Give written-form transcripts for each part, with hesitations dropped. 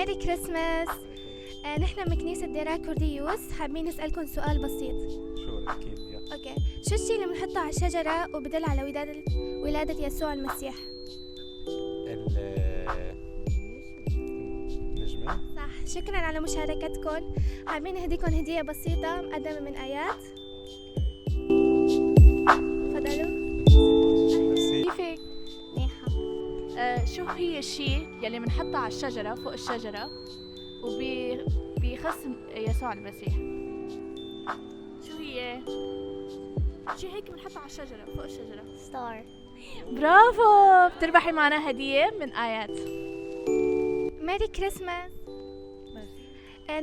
ميري كريسماس. نحن من كنيسة ديرا كورديوس، حابين نسألكم سؤال بسيط. شو أكيد يلا. اوكي، شو الشيء اللي بنحطه على الشجرة وبدل على ولادة يسوع المسيح؟ النجمة. صح، شكرا على مشاركتكم. حابين نهديكم هدية بسيطة مقدمة من آيات. تفضلوا. كيفك؟ منيحة. شو هي الشيء يلي بنحطه على الشجرة فوق الشجرة وبيخص يسوع المسيح؟ شو هي؟ شيء هيك بنحطه على الشجرة فوق الشجرة. ستار. برافو، بتربحي معنا هدية من آيات. ميري كريسماس.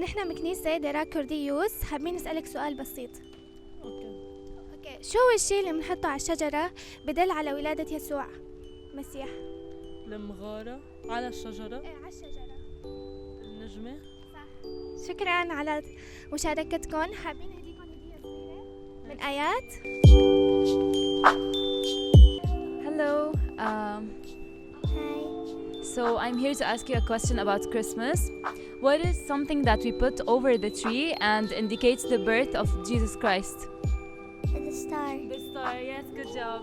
نحن من كنيسة ديرا كورديوس، حابين نسألك سؤال بسيط. اوكي، شو هو الشيء اللي بنحطه على الشجرة بدل على ولادة يسوع المسيح؟ المغارة على الشجرة. على الشجرة. النجمة. شكرا على مشاركتكم. حابين نديكم هدية صغيرة من آيات. Hello. هاي. So I'm here to ask you a question about Christmas. What is something that we put over the tree and indicates the birth of Jesus Christ? The star. The star. Yes, good job.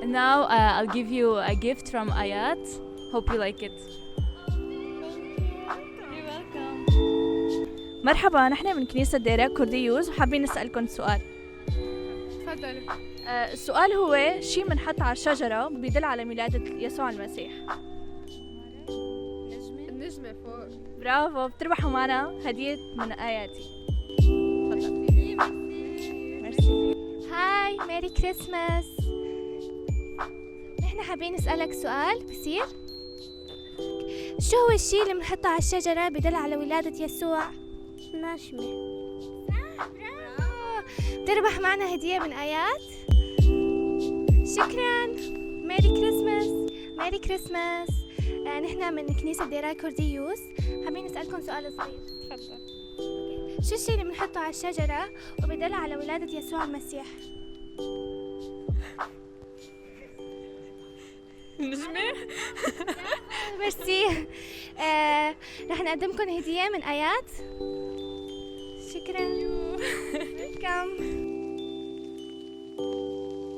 And now I'll give you a gift from Ayat. Hope you like it. You're welcome. مرحبا، نحن من كنيسة ديرا كورديوس وحابين نسألكم سؤال. تفضلوا. السؤال هو شيء بنحط على الشجرة بيدل على ميلاد يسوع المسيح. النجمة فوق. برافو، بتربحوا معنا هدية من آياتي. ميرسي. هاي، ميري كريسماس. نحن حابين نسألك سؤال بصير. شو هو الشيء اللي بنحطه على الشجرة بدل على ولادة يسوع؟ نجمة. تربح معنا هدية من آيات. شكرا. ميري كريسماس. ميري كريسماس. نحن من كنيسة ديرا كورديوس، حابين نسألكم سؤال صغير. تفضل. شو الشيء اللي بنحطه على الشجرة وبدل على ولادة يسوع المسيح؟ النجمة. ميرسي. رح نقدمكم هدية من آيات. شكرا. ويلكم.